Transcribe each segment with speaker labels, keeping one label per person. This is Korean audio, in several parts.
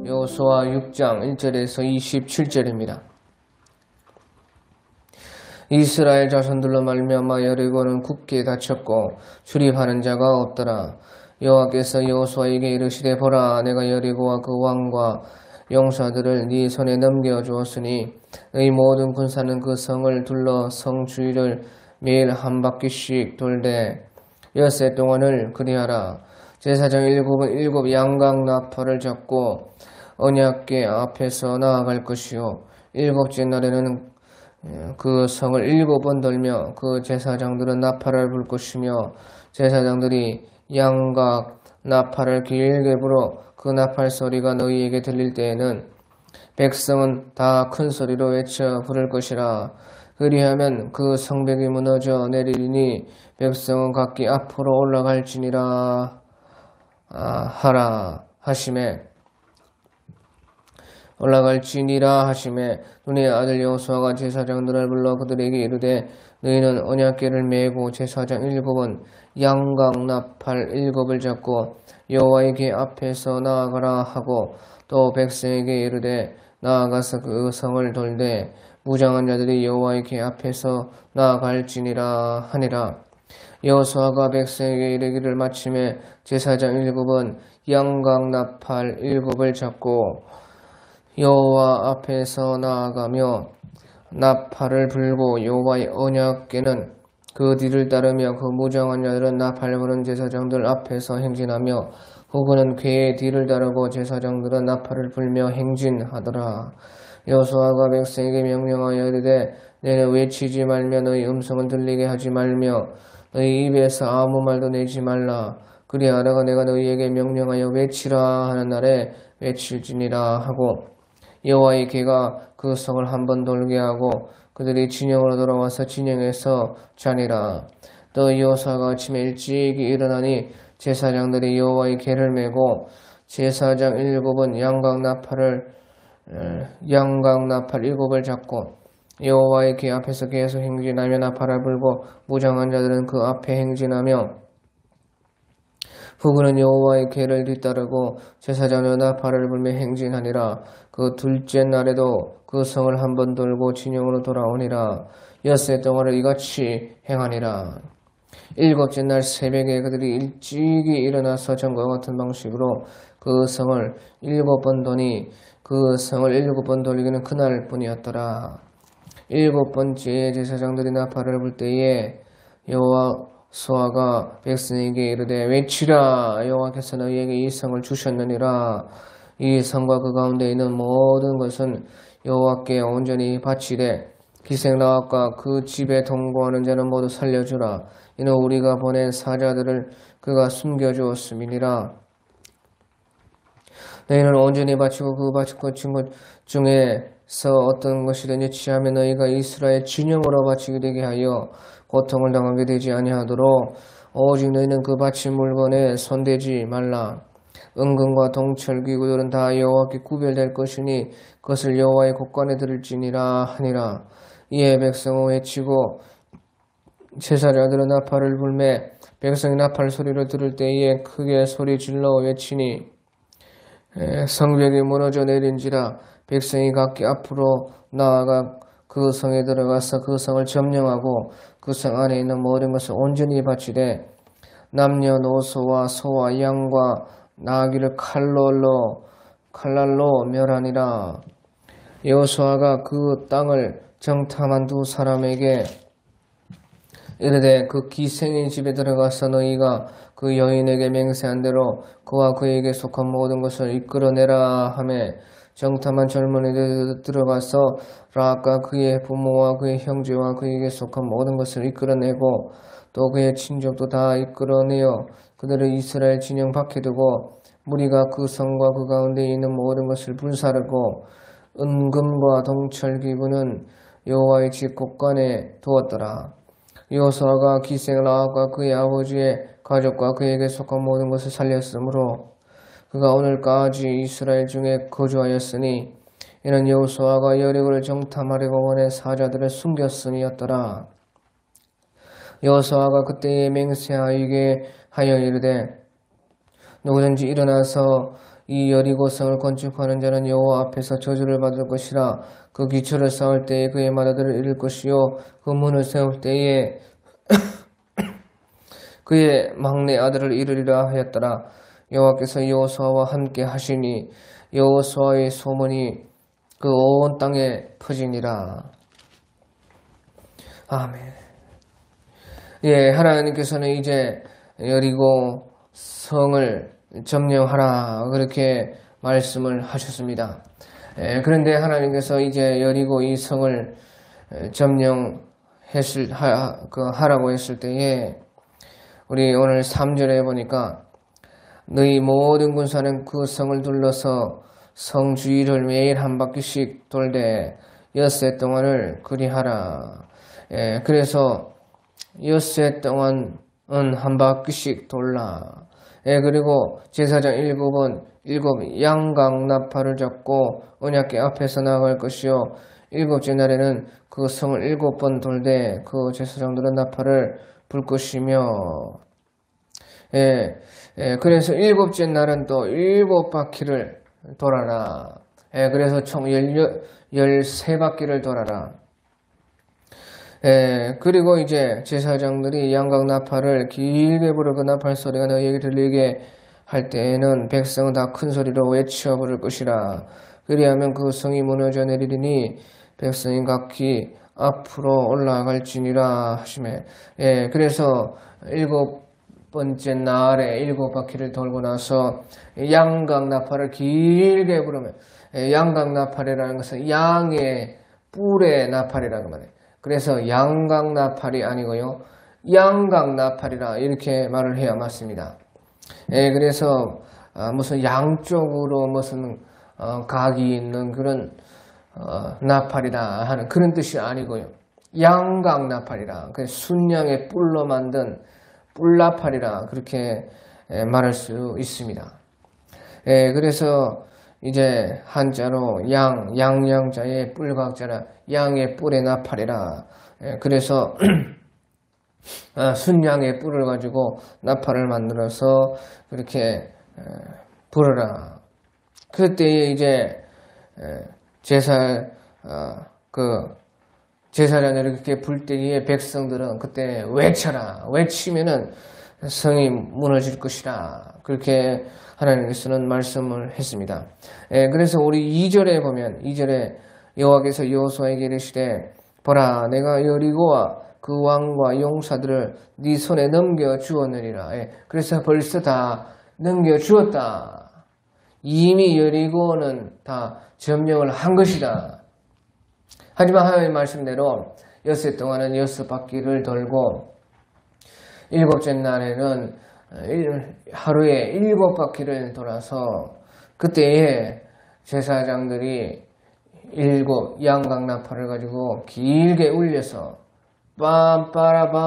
Speaker 1: 여호수아 6장 1절에서 27절입니다. 이스라엘 자손들로 말미암아 여리고는 굳게 닫혔고 출입하는 자가 없더라. 여호와께서 여호수아에게 이르시되 보라, 내가 여리고와 그 왕과 용사들을 네 손에 넘겨주었으니 의 모든 군사는 그 성을 둘러 성 주위를 매일 한 바퀴씩 돌되 엿새 동안을 그리하라. 제사장 일곱은 일곱 양각 나팔을 잡고 언약궤 앞에서 나아갈 것이요 일곱째 날에는 그 성을 7번 돌며 그 제사장들은 나팔을 불 것이며 제사장들이 양각 나팔을 길게 불어 그 나팔 소리가 너희에게 들릴 때에는 백성은 다 큰 소리로 외쳐 부를 것이라. 그리하면 그 성벽이 무너져 내리리니 백성은 각기 앞으로 올라갈지니라 하라 하심에 눈의 아들 여호수아가 제사장들을 불러 그들에게 이르되 너희는 언약궤를 메고 제사장 7은 양각 나팔 7을 잡고 여호와의 궤 앞에서 나아가라 하고 또 백성에게 이르되 나아가서 그 성을 돌되 무장한 자들이 여호와의 궤 앞에서 나아갈지니라 하니라. 여호수아가 백성에게 이르기를 마침에 제사장 7은 양각 나팔 7을 잡고 여호와 앞에서 나아가며 나팔을 불고 여호와의 언약궤는 그 뒤를 따르며 그 무장한 자들은 나팔 부는 제사장들 앞에서 행진하며 후그는 궤의 뒤를 따르고 제사장들은 나팔을 불며 행진하더라. 여호수아가 백성에게 명령하여 이르되 너희는 외치지 말며 너희 음성은 들리게 하지 말며 너희 입에서 아무 말도 내지 말라. 그리하다가 내가 너희에게 명령하여 외치라 하는 날에 외칠지니라 하고 여호와의 궤가 그 성을 한번 돌게 하고 그들이 진영으로 돌아와서 진영에서 자니라. 또 여호수아가 아침에 일찍이 일어나니 제사장들이 여호와의 궤를 메고 제사장 7은 양각 나팔 7을 잡고 여호와의 궤 앞에서 계속 행진하며 나팔을 불고 무장한 자들은 그 앞에 행진하며 후그는 여호와의 궤를 뒤따르고 제사장은 나팔을 불며 행진하니라. 그 둘째 날에도 그 성을 한번 돌고 진영으로 돌아오니라. 엿새 동안을 이같이 행하니라. 일곱째 날 새벽에 그들이 일찍이 일어나서 전과 같은 방식으로 그 성을 7번 도니 그 성을 7번 돌리기는 그날 뿐이었더라. 7번째에 제사장들이 나팔을 불 때에 여호수아가 백성에게 이르되 외치라. 여호와께서 너희에게 이 성을 주셨느니라. 이 성과 그 가운데 있는 모든 것은 여호와께 온전히 바치되 기생나귀과 그 집에 동거하는 자는 모두 살려주라. 이는 우리가 보낸 사자들을 그가 숨겨주었음이니라. 너희는 온전히 바치고 그 바친 것 중에서 어떤 것이든지 취하면 너희가 이스라엘 진영으로 바치게 되게 하여 고통을 당하게 되지 아니하도록 오직 너희는 그 바친 물건에 손대지 말라. 은금과 동철기구들은 다 여호와께 구별될 것이니 그것을 여호와의 곳간에 들을지니라 하니라. 이에 백성은 외치고 제사장들은 나팔을 불매 백성이 나팔 소리를 들을 때에 크게 소리 질러 외치니 성벽이 무너져 내린지라. 백성이 각기 앞으로 나아가 그 성에 들어가서 그 성을 점령하고 그 성 안에 있는 모든 것을 온전히 바치되 남녀노소와 소와 양과 나귀를 칼날로 멸하니라. 여호수아가 그 땅을 정탐한 두 사람에게 이르되 그 기생의 집에 들어가서 너희가 그 여인에게 맹세한 대로 그와 그에게 속한 모든 것을 이끌어내라 하매 정탐한 젊은이들 들어가서 락과 그의 부모와 그의 형제와 그에게 속한 모든 것을 이끌어내고 또 그의 친족도 다 이끌어내어 그들을 이스라엘 진영 밖에 두고 무리가 그 성과 그 가운데 있는 모든 것을 불사르고 은금과 동철기구는 여호와의 집 곳간에 두었더라. 여호수아가 기생 라합과 그의 아버지의 가족과 그에게 속한 모든 것을 살렸으므로 그가 오늘까지 이스라엘 중에 거주하였으니 이는 여호수아가 여리고를 정탐하려고 보낸 사자들을 숨겼음이었더라. 여호수아가 그때에 맹세하게 하여 이르되 누구든지 일어나서 이 여리고성을 건축하는 자는 여호와 앞에서 저주를 받을 것이라. 그 기초를 쌓을 때에 그의 맏아들을 잃을 것이요 그 문을 세울 때에 그의 막내 아들을 잃으리라 하였더라. 여호와께서 여호수아와 함께 하시니 여호수아의 소문이 그 온 땅에 퍼지니라. 아멘. 예, 하나님께서는 이제 여리고 성을 점령하라 그렇게 말씀을 하셨습니다. 예, 그런데 하나님께서 이제 여리고 이 성을 하라고 했을 때에 우리 오늘 3절에 보니까 너희 모든 군사는 그 성을 둘러서 성 주위를 매일 한 바퀴씩 돌되 엿새 동안을 그리하라. 예, 그래서 엿새 동안은 한 바퀴씩 돌라. 예, 그리고 제사장 7은 7 양강나팔을 잡고 언약궤 앞에서 나아갈 것이요 7째 날에는 그 성을 7번 돌되 그 제사장들은 나팔을 불 것이며. 예, 그래서 7째 날은 또 7바퀴를 돌아라. 예, 그래서 총 13바퀴를 돌아라. 예, 그리고 이제 제사장들이 양강나팔을 길게 불어 그 나팔 소리가 너희에게 들리게 할 때에는 백성은 다 큰 소리로 외쳐 부를 것이라. 그리하면 그 성이 무너져 내리리니 백성이 각기 앞으로 올라갈지니라 하시매. 예, 그래서 7번째 날에 7바퀴를 돌고 나서 양강나팔을 길게 부르면, 양강나팔이라는 것은 양의 뿔의 나팔이라고 말해요. 그래서 양강나팔이 아니고요 양강나팔이라 이렇게 말을 해야 맞습니다. 예, 그래서 무슨 양쪽으로 무슨 각이 있는 그런 나팔이다 하는 그런 뜻이 아니고요 양강나팔이라, 순양의 뿔로 만든 뿔나팔이라 그렇게 말할 수 있습니다. 예, 그래서 이제 한자로 양양자의 뿔각자라 양의 뿔의 나팔이라. 예, 그래서 순양의 뿔을 가지고 나팔을 만들어서 그렇게 불어라. 그때에 이제 제사장이 이렇게 불 때에 백성들은 그때 외쳐라. 외치면은 성이 무너질 것이라. 그렇게 하나님께서는 말씀을 했습니다. 예, 그래서 우리 2절에 보면 2절에 여호와께서 여호수아에게 이르시되 보라 내가 여리고와 그 왕과 용사들을 네 손에 넘겨 주었느니라. 예, 그래서 벌써 다 넘겨 주었다. 이미 여리고는 다 점령을 한 것이다. 하지만 하나님의 말씀대로 엿새 동안은 6바퀴를 돌고 7째 날에는 하루에 7바퀴를 돌아서 그때에 제사장들이 7 양강나팔을 가지고 길게 울려서 빰빠라바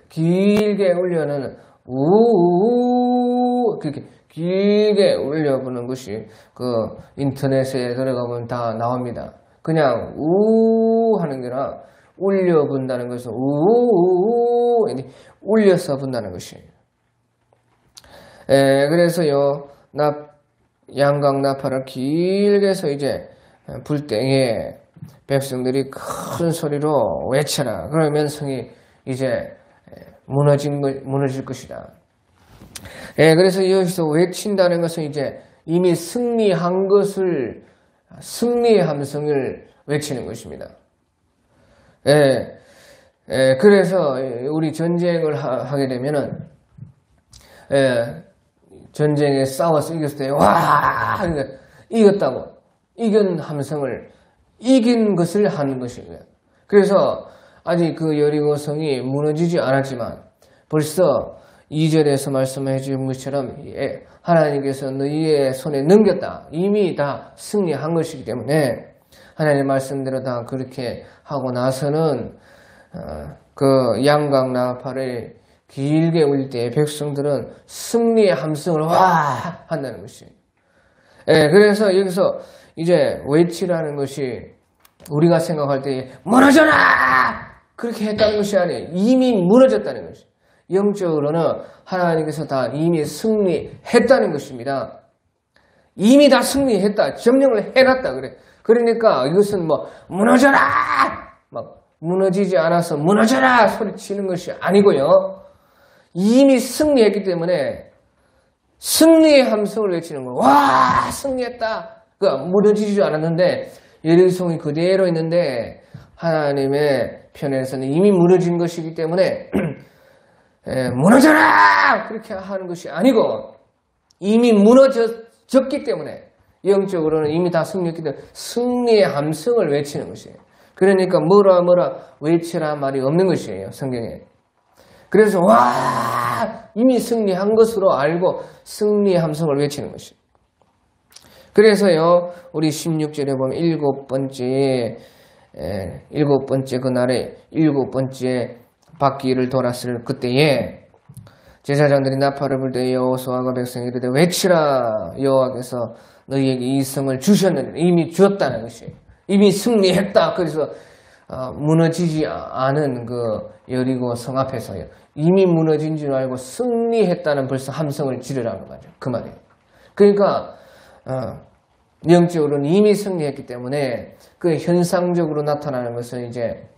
Speaker 1: 길게 울려는 우우우 그렇게 길게 울려보는 것이 그 인터넷에 들어가보면 다 나옵니다. 그냥 우 하는 게 아니라 울려 분다는 것은 우우우 울려서 분다는 것이. 그래서요 양강나팔을 길게 해서 이제 불 때에 백성들이 큰 소리로 외쳐라. 그러면 성이 이제 무너질 것이다. 그래서 여기서 외친다는 것은 이제 이미 승리한 것을 승리의 함성을 외치는 것입니다. 그래서 우리 전쟁을 하게 되면은 전쟁에 싸워서 이겼을 때 와 이겼다고 이긴 함성을 이긴 것을 하는 것이고요. 그래서 아직 그 여리고성이 무너지지 않았지만 벌써 2절에서 말씀해 주신 것처럼 하나님께서 너희의 손에 넘겼다. 이미 다 승리한 것이기 때문에 하나님의 말씀대로 다 그렇게 하고 나서는 그 양강나팔을 길게 울릴 때 백성들은 승리의 함성을 와 한다는 것이. 그래서 여기서 이제 외치라는 것이 우리가 생각할 때 무너져라! 그렇게 했다는 것이 아니에요. 이미 무너졌다는 것이. 영적으로는 하나님께서 다 이미 승리했다는 것입니다. 이미 다 승리했다. 점령을 해놨다. 그래. 그러니까 이것은 뭐 무너져라! 막 무너지지 않아서 무너져라! 소리치는 것이 아니고요. 이미 승리했기 때문에 승리의 함성을 외치는 거예요. 와! 승리했다! 그러니까 무너지지 않았는데 여리고성이 그대로 있는데 하나님의 편에서는 이미 무너진 것이기 때문에 무너져라! 그렇게 하는 것이 아니고 이미 무너졌기 때문에 영적으로는 이미 다 승리했기 때문에 승리의 함성을 외치는 것이에요. 그러니까 뭐라 외치라 말이 없는 것이에요. 성경에. 그래서 와! 이미 승리한 것으로 알고 승리의 함성을 외치는 것이에요. 그래서요. 우리 16절에 보면 일곱 번째 그날에 일곱 번째 바퀴를 돌았을 그때에 제사장들이 나팔을 불 때 여호수아가 백성에게 이르되 외치라 여호와께서 너희에게 이 성을 주셨느니라. 이미 주었다는 것이에요. 이미 승리했다. 그래서 무너지지 않은 그 여리고 성 앞에서요. 이미 무너진 줄 알고 승리했다는 벌써 함성을 지르라는 거죠. 그 말이에요. 그러니까 영적으로는 이미 승리했기 때문에 그 현상적으로 나타나는 것은 이제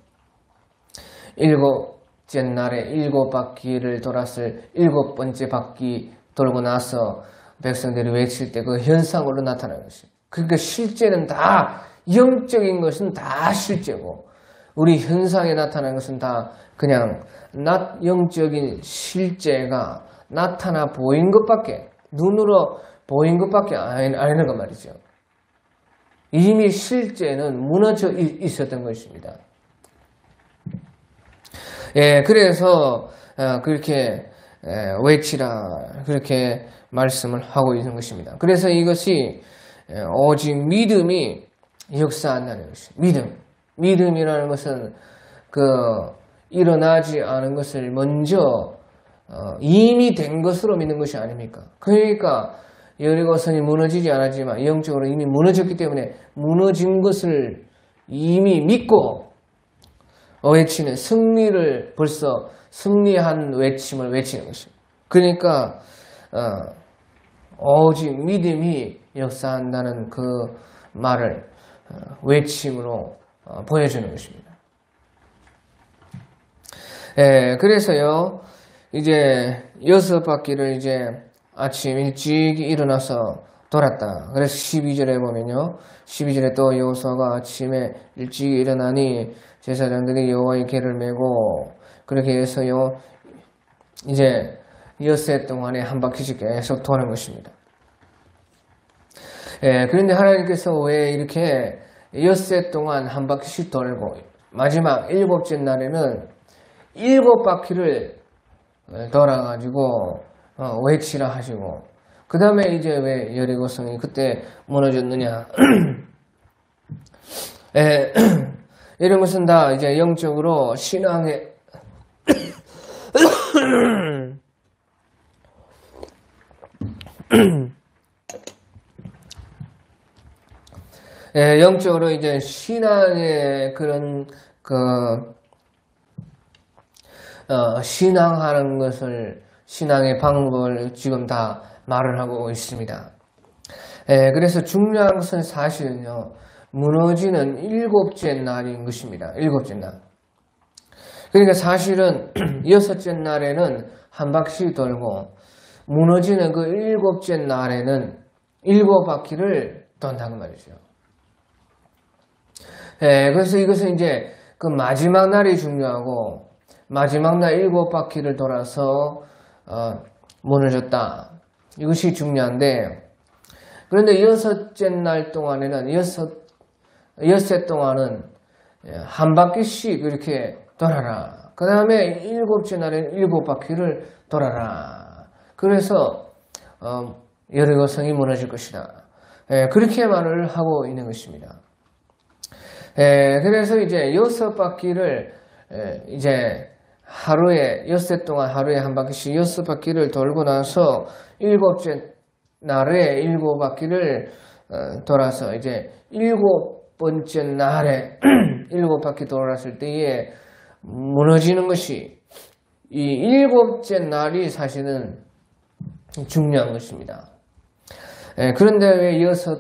Speaker 1: 일곱째 날에 일곱 바퀴를 돌았을 일곱 번째 바퀴 돌고 나서 백성들이 외칠 때 그 현상으로 나타나는 것이에요. 그러니까 실제는 다 영적인 것은 다 실제고 우리 현상에 나타나는 것은 다 그냥 영적인 실제가 나타나 보인 것밖에 눈으로 보인 것밖에 아니는 것 말이죠. 이미 실제는 무너져 있었던 것입니다. 예, 그래서 그렇게 외치라 그렇게 말씀을 하고 있는 것입니다. 그래서 이것이 오직 믿음이 역사한다는 것입니다. 믿음이라는 것은 일어나지 않은 것을 먼저 이미 된 것으로 믿는 것이 아닙니까? 그러니까 여리고성이 무너지지 않았지만 영적으로 이미 무너졌기 때문에 무너진 것을 이미 믿고 외치는 승리를 벌써 승리한 외침을 외치는 것입니다. 그러니까 오직 믿음이 역사한다는 그 말을 외침으로 보여주는 것입니다. 예, 그래서요 이제 6바퀴를 이제 아침 일찍 일어나서 돌았다. 그래서 12절에 보면요. 12절에 또 여호수아가 아침에 일찍 일어나니 제사장들이 여호와의 궤를 메고 그렇게 해서요. 이제 엿새 동안에 한 바퀴씩 계속 도는 것입니다. 예, 그런데 하나님께서 왜 이렇게 엿새 동안 한 바퀴씩 돌고 마지막 일곱째 날에는 7바퀴를 돌아가지고 외치라 하시고 그 다음에 이제 왜 여리고성이 그때 무너졌느냐 이런 것은 다 이제 영적으로 신앙의 영적으로 이제 신앙의 그런 신앙하는 것을 신앙의 방법을 지금 다 말을 하고 있습니다. 그래서 중요한 것은 사실은요, 무너지는 7째 날인 것입니다. 7째 날. 그러니까 사실은 6째 날에는 한 바퀴 돌고, 무너지는 그 7째 날에는 7바퀴를 돈다는 말이죠. 그래서 이것은 이제 그 마지막 날이 중요하고, 마지막 날 7바퀴를 돌아서 무너졌다. 이것이 중요한데, 그런데 6째 날 동안에는, 6세 동안은 한 바퀴씩 이렇게 돌아라. 그 다음에 7째 날에는 7바퀴를 돌아라. 그래서 여리고성이 무너질 것이다. 그렇게 말을 하고 있는 것입니다. 그래서 이제 6바퀴를 이제 하루에 6세 동안 하루에 한 바퀴씩 6바퀴를 돌고 나서 7째 날에 7바퀴를 돌아서 이제 7번째 날에 7바퀴 돌았을 때에 무너지는 것이 이 7째 날이 사실은 중요한 것입니다. 그런데 왜 엿새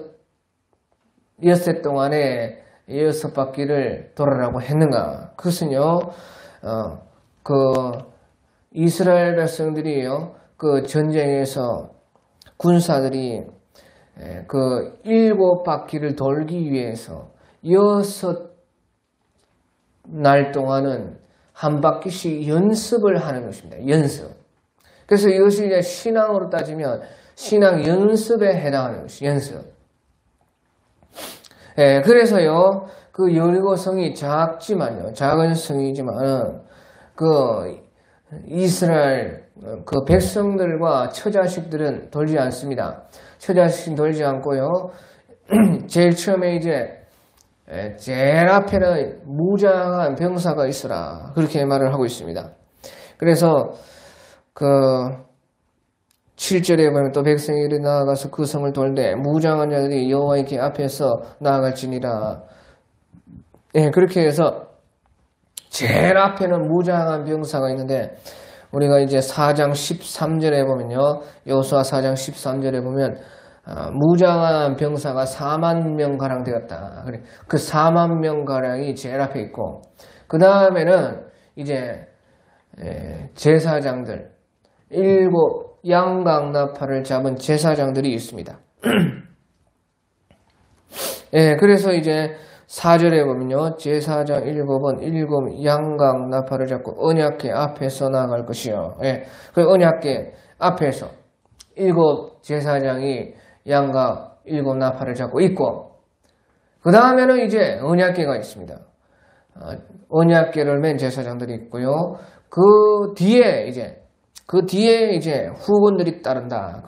Speaker 1: 동안에 6바퀴를 돌아라고 했는가? 그것은요, 이스라엘 백성들이요, 그 전쟁에서 군사들이 7바퀴를 돌기 위해서 6날 동안은 한 바퀴씩 연습을 하는 것입니다. 연습. 그래서 이것이 이제 신앙으로 따지면 신앙 연습에 해당하는 것이 연습. 그래서요, 그 여리고성이 작은 성이지만은 이스라엘 그 백성들과 처자식들은 돌지 않습니다. 처자식은 돌지 않고요. 제일 처음에 제일 앞에는 무장한 병사가 있어라. 그렇게 말을 하고 있습니다. 그래서 7절에 보면 또 백성이 이리 나아가서 그 성을 돌되 무장한 자들이 여호와의 궤 앞에서 나아갈지니라. 그렇게 해서 제일 앞에는 무장한 병사가 있는데 우리가 이제 4장 13절에 보면요. 여호수아 4장 13절에 보면 무장한 병사가 4만 명가량 되었다. 그 4만 명가량이 제일 앞에 있고 그 다음에는 이제 제사장들 7 양강나팔을 잡은 제사장들이 있습니다. 그래서 이제 4절에 보면요. 제사장 7은 7 양강나팔을 잡고 언약궤 앞에서 나아갈 것이요. 그 언약궤 앞에서 7 제사장이 양강 7 나팔을 잡고 있고 그 다음에는 이제 언약궤가 있습니다. 언약궤를 맨 제사장들이 있고요. 그 뒤에 이제 후군들이 따른다.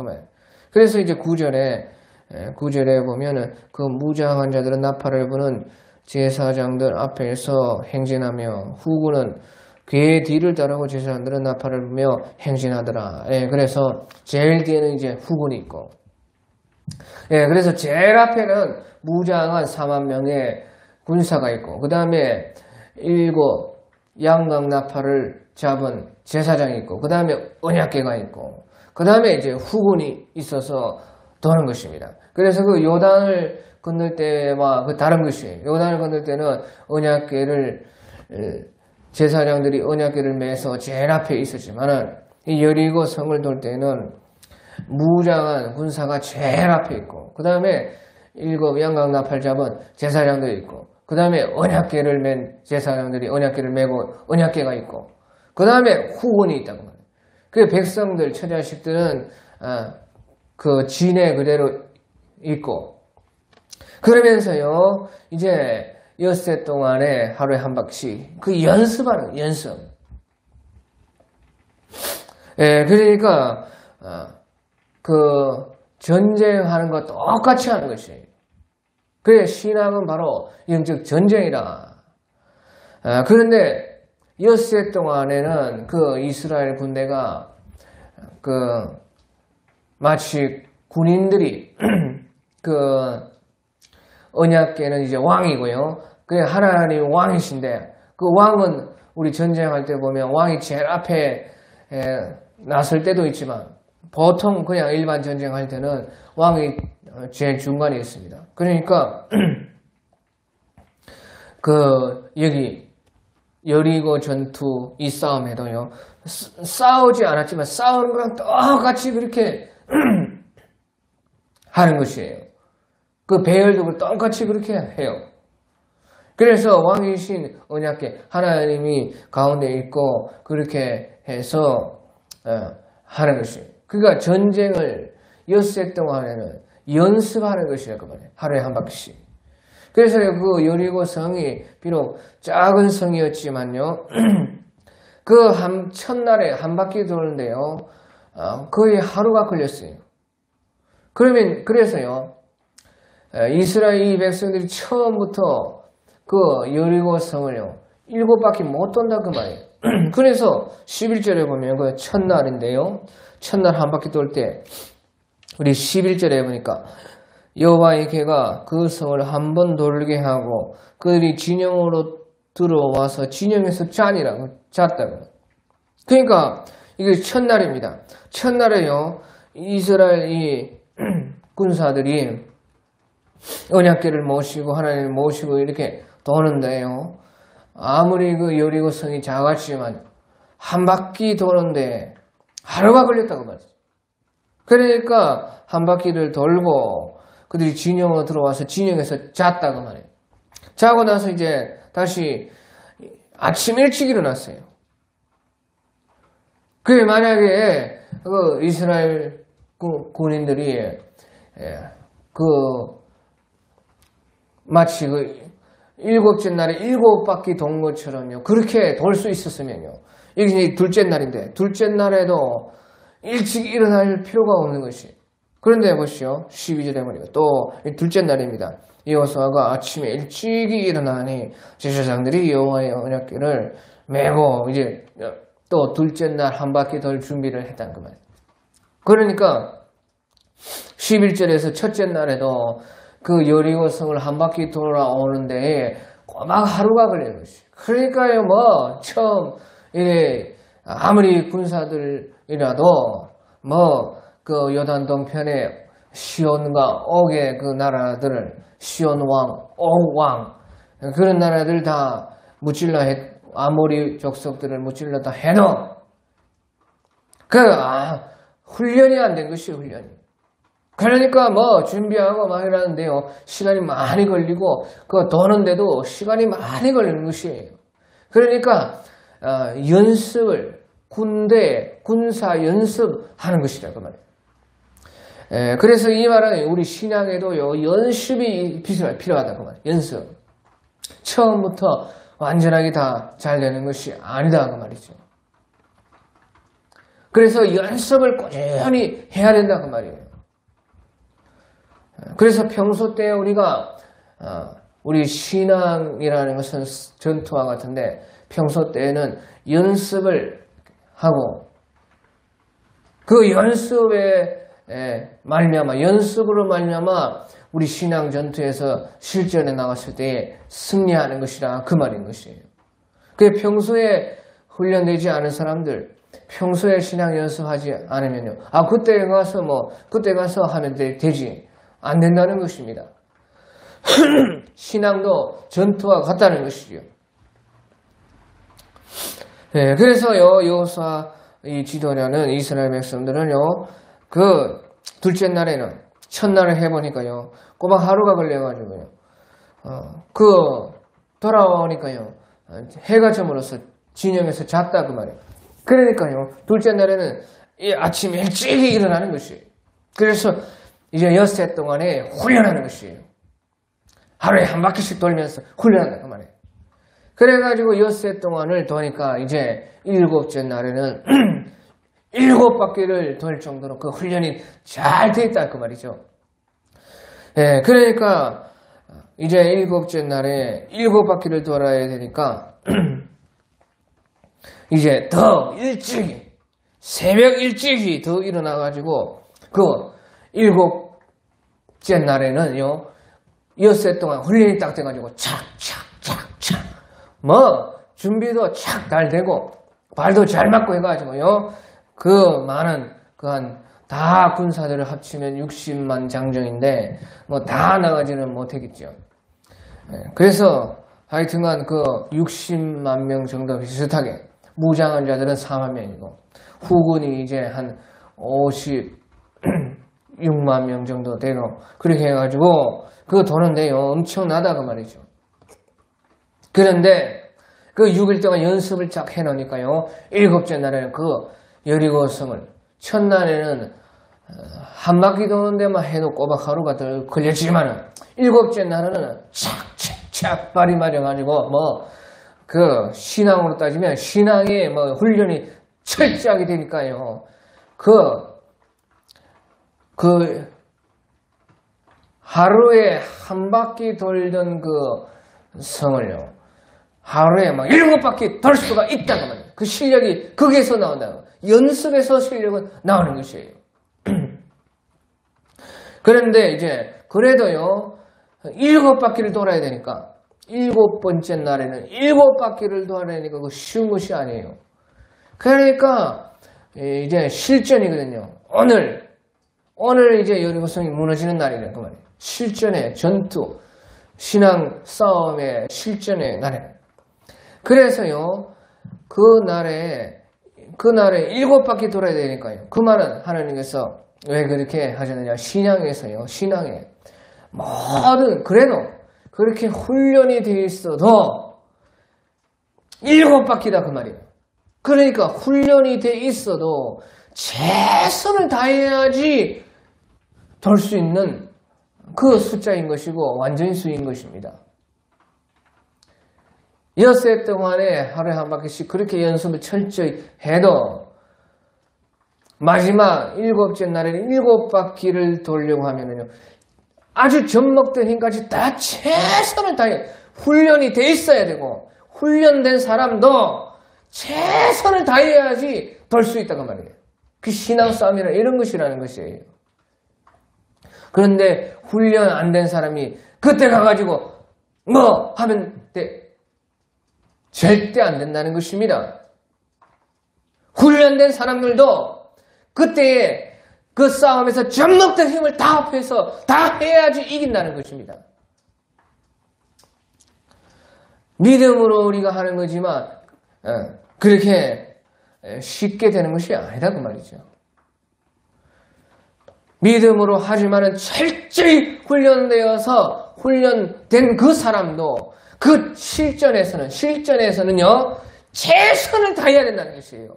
Speaker 1: 그래서 이제 9절에 보면은 그 무장한 자들은 나팔을 부는 제사장들 앞에서 행진하며 후군은 궤 뒤를 따르고 제사장들은 나팔을 부며 행진하더라. 그래서 제일 뒤에는 이제 후군이 있고 그래서 제일 앞에는 무장한 4만 명의 군사가 있고 그 다음에 7 양강나팔을 잡은 제사장이 있고 그 다음에 언약궤가 있고 그 다음에 이제 후군이 있어서 도는 것입니다. 그래서 그 요단을 건널 때와 다른 것이에요. 요단을 건널 때는 언약궤를 제사장들이 언약궤를 매서 제일 앞에 있었지만은 이 여리고 성을 돌 때는 무장한 군사가 제일 앞에 있고 그 다음에 7 양강나팔 잡은 제사장들이 있고 그 다음에 언약궤를 맨 제사장들이 언약궤를 메고 언약궤가 있고 그 다음에 후군이 있다고 말해요. 그 백성들 처자식들은 그 진에 그대로 있고 그러면서요 이제 엿새 동안에 하루에 한 바퀴 그 연습하는 연습. 그러니까 그 전쟁하는 거 똑같이 하는 것이에요. 그래 신앙은 바로 영적 전쟁이다. 그런데 엿새 동안에는 그 이스라엘 군대가 마치 군인들이 언약궤는 이제 왕이고요. 그 하나님 왕이신데 그 왕은 우리 전쟁할 때 보면 왕이 제일 앞에 나설 때도 있지만 보통 그냥 일반 전쟁할 때는 왕이 제일 중간에 있습니다. 그러니까 여기 여리고 전투 이 싸움에도요 싸우지 않았지만 싸우는 거랑 똑같이 그렇게 하는 것이에요. 그 배열도 똑같이 그렇게 해요. 그래서 왕이신 언약궤 하나님이 가운데 있고 그렇게 해서 하는 것이에요. 그러니까 전쟁을 엿새 동안에는 연습하는 것이에요. 그만에 하루에 한 바퀴씩. 그래서 그 여리고 성이 비록 작은 성이었지만요. 첫날에 한 바퀴 도는데요. 거의 하루가 걸렸어요. 그래서요. 이스라엘 백성들이 처음부터 그 여리고 성을요. 7바퀴 못 돈다 그 말이에요. 그래서 11절에 보면 그 첫날인데요. 첫날 한 바퀴 돌 때 우리 11절에 보니까 여호와의 궤가 그 성을 한 번 돌게 하고 그들이 진영으로 들어와서 진영에서 잤다고. 그러니까 이게 첫날입니다. 첫날에요. 이스라엘이 군사들이 언약궤를 모시고 하나님을 모시고 이렇게 도는데요. 아무리 그 여리고성이 작았지만 한 바퀴 도는데 하루가 걸렸다고 말이죠. 그러니까 한 바퀴를 돌고 그들이 진영으로 들어와서 진영에서 잤다고 말이에요. 자고 나서 이제 다시 아침 일찍 일어났어요. 그게 만약에 그 이스라엘 군인들이 마치 일곱째 날에 일곱 바퀴 돈 것처럼요. 그렇게 돌 수 있었으면요. 이게 이제 둘째 날인데, 둘째 날에도 일찍 일어날 필요가 없는 것이. 그런데 보시오. 12절에 보니까 또 둘째 날입니다. 여호수아가 아침에 일찍이 일어나니 제사장들이 여호와의 언약궤를 메고 이제 또 둘째 날 한 바퀴 돌 준비를 했다는 그 말이에요. 그러니까 11절에서 첫째 날에도 그 여리고성을 한 바퀴 돌아오는데 꼬박 하루가 걸리는 것이. 그러니까요, 처음 아무리 군사들이라도 그 요단 동편에 시온과 옥의 그 나라들을 시온 왕, 옥 왕 그런 나라들 다 무찔러 아모리 족속들을 무찔러 다 해도 훈련이 안 된 것이 훈련이. 그러니까 준비하고 막 이러는데요. 시간이 많이 걸리고 그거 도는데도 시간이 많이 걸리는 것이에요. 그러니까 연습을 군사 연습하는 것이라고 말이에요. 그래서 이 말은 우리 신앙에도요. 연습이 필요하다고 말이에요. 연습. 처음부터 완전하게 다 잘 되는 것이 아니다 그 말이죠. 그래서 연습을 꾸준히 해야 된다 그 말이에요. 그래서 평소 때 우리가 우리 신앙이라는 것은 전투와 같은데 평소 때에는 연습을 하고 그 연습에 연습으로 말미암아 우리 신앙 전투에서 실전에 나갔을 때 승리하는 것이라 그 말인 것이에요. 그 평소에 훈련되지 않은 사람들 평소에 신앙 연습하지 않으면요. 그때 가서 하면 되지. 안 된다는 것입니다. 신앙도 전투와 같다는 것이죠. 그래서요, 여호수아 이 지도자는 이스라엘 백성들은요, 그 둘째 날에는 첫날을 해보니까요, 꼬박 하루가 걸려가지고요, 돌아오니까요, 해가 저물어서 진영에서 잤다 그 말이에요. 그러니까요, 둘째 날에는 아침 일찍 일어나는 것이에요. 그래서 이제 엿새 동안에 훈련하는 것이에요. 하루에 한 바퀴씩 돌면서 훈련한다 그 말이에요. 그래가지고 엿새 동안을 도니까 이제 일곱째 날에는 일곱 바퀴를 돌 정도로 그 훈련이 잘 돼 있다 그 말이죠. 그러니까 이제 일곱째 날에 일곱 바퀴를 돌아야 되니까 이제 더 일찍이 새벽 일찍이 더 일어나가지고 그 일곱째 날에는요 엿새 동안 훈련이 딱 돼가지고 착착착착 준비도 착 잘 되고 발도 잘 맞고 해가지고요 그 많은 다 군사들을 합치면 60만 장정인데 다 나가지는 못했겠죠. 그래서 하여튼간 그 60만 명 정도 비슷하게 무장한 자들은 4만 명이고 후군이 이제 한 56만 명 정도 되고 그렇게 해가지고 그거 도는데요 엄청나다 그 말이죠. 그런데 그 6일 동안 연습을 쫙 해놓으니까요 일곱째 날에는 그 여리고성을 첫날에는 한 바퀴 도는 데만 해도 꼬박 하루가 더 걸렸지만은 일곱째 날에는 착착착 발이 맞아가지고 그 신앙으로 따지면 신앙의 훈련이 철저하게 되니까요 그 하루에 한 바퀴 돌던 그 성을요 하루에 7바퀴 돌 수가 있다고 말이에요. 그 실력이 거기에서 나온다고. 연습에서 실력은 나오는 것이에요. 그런데 이제 그래도요 7바퀴를 돌아야 되니까 7번째 날에는 7바퀴를 돌아야 되니까 그거 쉬운 것이 아니에요. 그러니까 이제 실전이거든요. 오늘 오늘 이제 여리고성이 무너지는 날이래 그 말이에요. 실전의 전투, 신앙 싸움의 실전의 날이래. 그래서요 그날에 7바퀴 돌아야 되니까요. 그 말은 하나님께서 왜 그렇게 하셨느냐. 신앙에서요. 신앙에 모든 그래도 그렇게 훈련이 되어 있어도 7바퀴다 그 말이에요. 그러니까 훈련이 되어 있어도 최선을 다해야지 돌 수 있는 그 숫자인 것이고 완전수인 것입니다. 6해 동안에 하루에 한 바퀴씩 그렇게 연습을 철저히 해도 마지막 7째 날에는 7바퀴를 돌려고 하면은요, 아주 젖먹던 힘까지 다 최선을 다해 훈련이 돼 있어야 되고, 훈련된 사람도 최선을 다해야지 돌 수 있다고 말이에요. 그 신앙 싸움이라 이런 것이라는 것이에요. 그런데 훈련 안 된 사람이 그때 가가지고 뭐 하면 돼. 절대 안 된다는 것입니다. 훈련된 사람들도 그때의 그 싸움에서 젖먹던 힘을 다 합해서 다 해야지 이긴다는 것입니다. 믿음으로 우리가 하는 거지만 그렇게 쉽게 되는 것이 아니다 그 말이죠. 믿음으로 하지만은 철저히 훈련되어서 훈련된 그 사람도 그 실전에서는요 최선을 다해야 된다는 것이에요.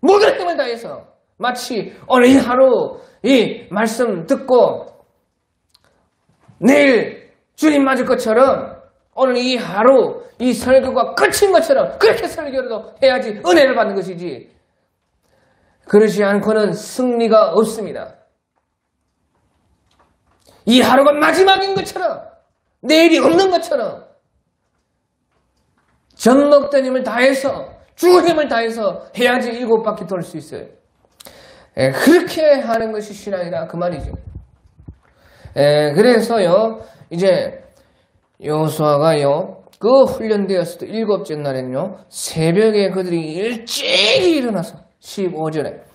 Speaker 1: 모든 힘을 다해서 마치 오늘 이 하루 이 말씀 듣고 내일 주님 맞을 것처럼 오늘 이 하루 이 설교가 끝인 것처럼 그렇게 설교라도 해야지 은혜를 받는 것이지, 그러지 않고는 승리가 없습니다. 이 하루가 마지막인 것처럼 내일이 없는 것처럼 젖먹던 힘을 다해서 죽은 힘을 다해서 해야지 7바퀴 돌 수 있어요. 그렇게 하는 것이 신앙이다 그 말이죠. 그래서요 이제 여호수아가요 그 훈련되었을 때 7째 날에는요 새벽에 그들이 일찍이 일어나서 15절에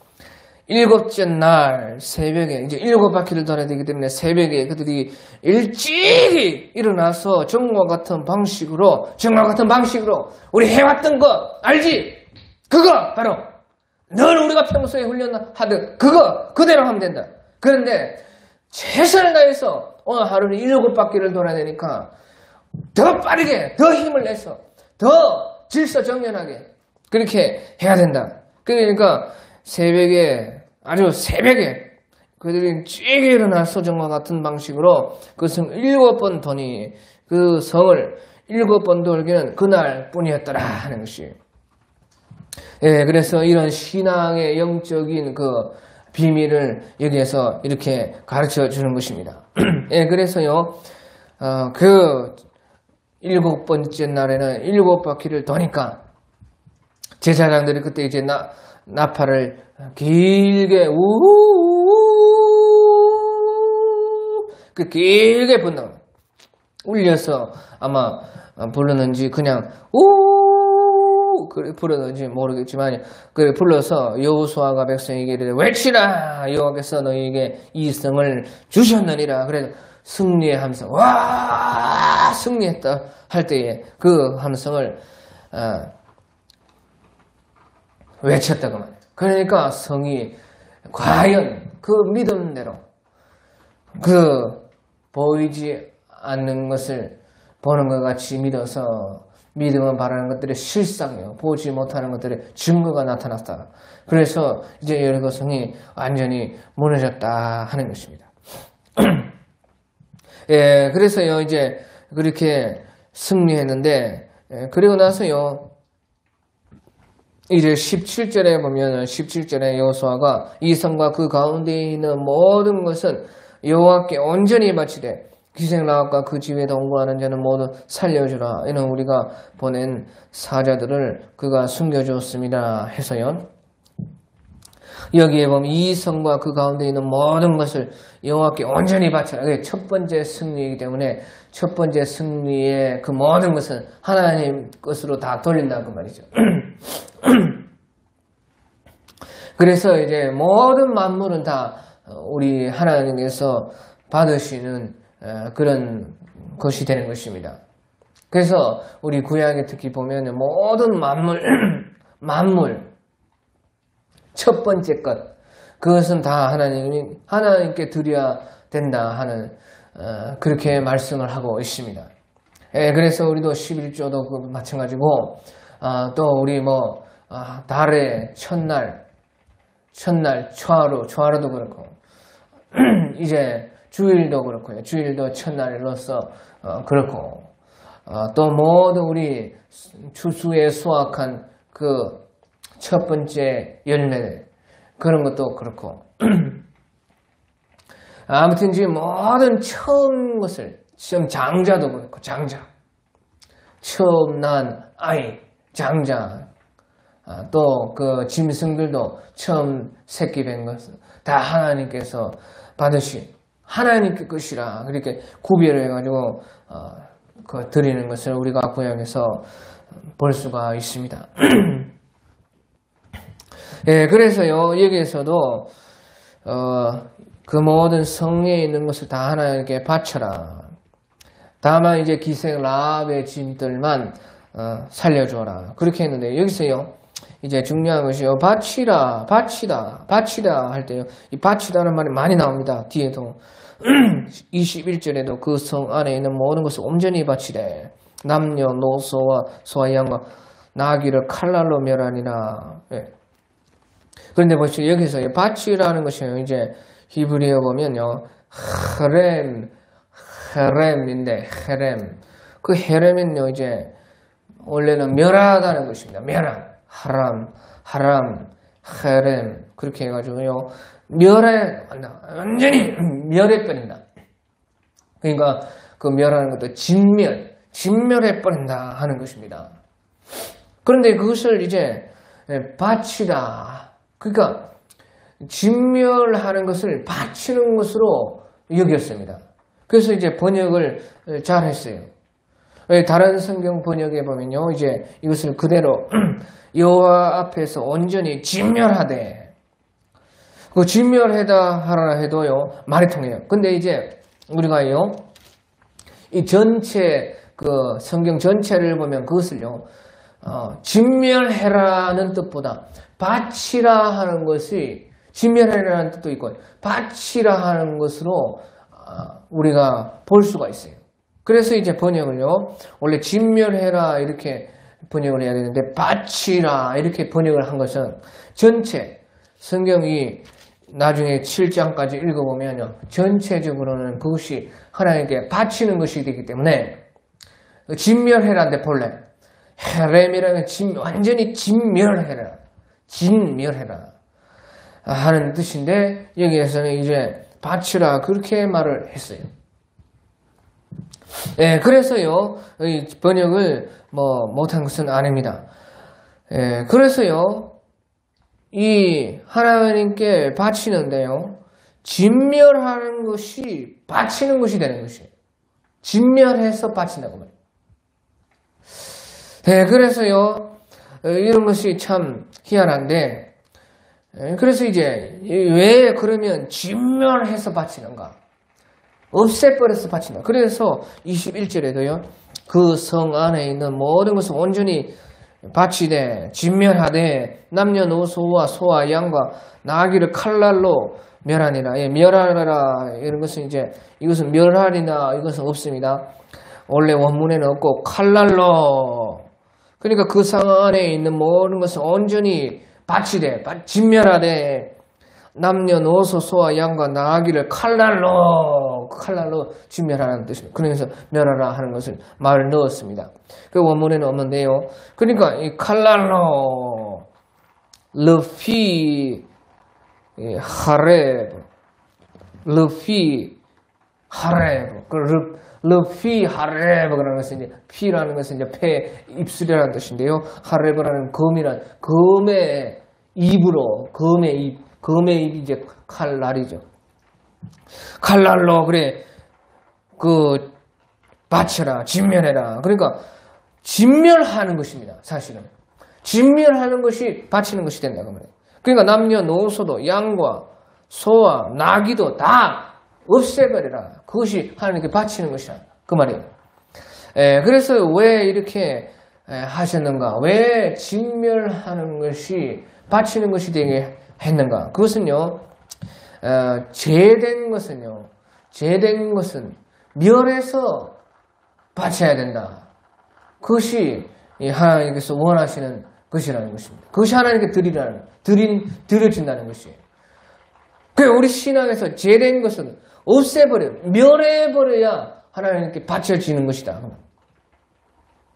Speaker 1: 7째 날 새벽에 이제 7바퀴를 돌아야 되기 때문에 새벽에 그들이 일찍이 일어나서 정과 같은 방식으로 우리 해왔던 거 알지? 그거 바로 늘 우리가 평소에 훈련하던 그거 그대로 하면 된다. 그런데 최선을 다해서 오늘 하루는 7바퀴를 돌아야 되니까 더 빠르게 더 힘을 내서 더 질서정연하게 그렇게 해야 된다. 그러니까 아주 새벽에 그들이 찌게 일어나서 정과 같은 방식으로 그 성 7번 도니 그 성을 7번 돌기는 그날 뿐이었더라 하는 것이. 그래서 이런 신앙의 영적인 그 비밀을 여기에서 이렇게 가르쳐 주는 것입니다. 그래서요, 그 7번째 날에는 7바퀴를 도니까 제사장들이 그때 이제 나팔을 길게 길게 울려서 아마 불렀는지 그냥 그래 부르는지 모르겠지만 그래 불러서 여호수아가 백성에게 이르되 외치라 여호와께서 너희에게 이 성을 주셨느니라. 그래서 승리의 함성 와 승리했다 할 때에 그 함성을 외쳤다고 말이에요. 그러니까 성이 과연 그 믿음대로 그 보이지 않는 것을 보는 것 같이 믿어서 믿음은 바라는 것들의 실상이요 보지 못하는 것들의 증거가 나타났다. 그래서 이제 여리고 성이 완전히 무너졌다 하는 것입니다. 그래서요 이제 그렇게 승리했는데 그리고 나서요 이제 17절에 보면 17절에 여호수아가 이 성과 그 가운데 있는 모든 것은 여호와께 온전히 바치되 기생나귀과 그 집에 동거하는 자는 모두 살려주라. 이는 우리가 보낸 사자들을 그가 숨겨주었습니다 해서요. 여기에 보면 이 성과 그 가운데 있는 모든 것을 여호와께 온전히 바쳐라. 그게 첫 번째 승리이기 때문에 첫 번째 승리의 그 모든 것은 하나님 것으로 다 돌린다 그 말이죠. 그래서 이제 모든 만물은 다 우리 하나님께서 받으시는 그런 것이 되는 것입니다. 그래서 우리 구약에 특히 보면 모든 만물 첫 번째 것 그것은 다 하나님께 드려야 된다 하는 그렇게 말씀을 하고 있습니다. 그래서 우리도 11조도 마찬가지고 또 우리 달의 첫날 초하루도 그렇고 이제 주일도 그렇고요. 주일도 첫날로서 그렇고 또 모두 우리 추수에 수확한 그 첫 번째 열매 그런 것도 그렇고 아무튼 지금 모든 처음 것을 지금 장자도 그렇고 장자 처음 난 아이 장자 또 그 짐승들도 처음 새끼 뵌 것은 다 하나님께서 받으신 하나님께 것이라 그렇게 구별해 가지고 드리는 것을 우리가 구약에서 볼 수가 있습니다. 그래서요 여기에서도 그 모든 성에 있는 것을 다 하나님께 바쳐라. 다만 이제 기생 라합의 짐들만 살려줘라. 그렇게 했는데 여기서요 이제 중요한 것이요 바치다 할 때요 이 바치다는 말이 많이 나옵니다. 뒤에도 21절에도 그 성 안에 있는 모든 것을 온전히 바치되 남녀노소와 소와 양과 나귀를 칼날로 멸하니라. 그런데 보시죠 여기서 바치라는 것이요 이제 히브리어 보면요 헤렘인데 헤렘 그 헤렘은요 이제 원래는 멸하다는 것입니다. 멸함 하람 헤렘 그렇게 해가지고요 완전히 멸해버린다. 그러니까 그 멸하는 것도 진멸해버린다 하는 것입니다. 그런데 그것을 이제 바치다 그러니까 진멸하는 것을 바치는 것으로 여겼습니다. 그래서 이제 번역을 잘 했어요. 다른 성경 번역에 보면요 이제 이것을 그대로 여호와 앞에서 온전히 진멸하되 그 진멸하다 하라 해도요 말이 통해요. 근데 이제 우리가요 이 전체 그 성경 전체를 보면 그것을요 진멸해라는 뜻보다 바치라 하는 것이 진멸해라는 뜻도 있고 바치라 하는 것으로 우리가 볼 수가 있어요. 그래서 이제 번역을요 원래 진멸해라 이렇게 번역을 해야 되는데 바치라 이렇게 번역을 한 것은 전체 성경이 나중에 7장까지 읽어보면요 전체적으로는 그것이 하나님께 바치는 것이 되기 때문에 진멸해라인데 본래 헤렘이라는 완전히 진멸해라 하는 뜻인데 여기에서는 이제 바치라 그렇게 말을 했어요. 그래서요 이 번역을 못한 것은 아닙니다. 그래서요 이 하나님께 바치는데요 진멸하는 것이 바치는 것이 되는 것이에요. 진멸해서 바친다고 말이에요. 그래서요 이런 것이 참 희한한데 그래서 이제 왜 그러면 진멸해서 바치는가 없애버려서 바친다. 그래서 21절에도요 그 성 안에 있는 모든 것을 온전히 바치되 진멸하되 남녀노소와 소와 양과 나귀를 칼날로 멸하니라. 멸하라 이런 것은 이제 이것은 멸하리나 이것은 없습니다. 원래 원문에는 없고 칼날로 그러니까 그 성 안에 있는 모든 것을 온전히 바치되 진멸하되 남녀노소 소와 양과 나귀를 칼날로 진멸하라는 뜻입니다. 그래서 멸하라 하는 것을 말을 넣었습니다. 그 원문에는 없는데요. 그러니까 이 칼날로 르피 하레브 르피 하레브라는 것은 이제 피라는 것은 이제 폐 입술이라는 뜻인데요. 하레브라는 검의 입으로 검의 입이 이제 칼날이죠. 칼날로 그래 그 바쳐라 진멸해라. 그러니까 진멸하는 것입니다. 사실은 진멸하는 것이 바치는 것이 된다고 말해요. 그러니까 남녀노소도 양과 소와 나귀도 다 없애버리라. 그것이 하나님께 바치는 것이라. 그 말이에요. 그래서 왜 이렇게 하셨는가? 왜 진멸하는 것이 바치는 것이 되게 했는가? 그것은요, 죄된 것은 멸해서 바쳐야 된다. 그것이 하나님께서 원하시는 것이라는 것입니다. 그것이 하나님께 드려진다는 것이에요. 그 우리 신앙에서 죄된 것은 멸해버려야 하나님께 바쳐지는 것이다.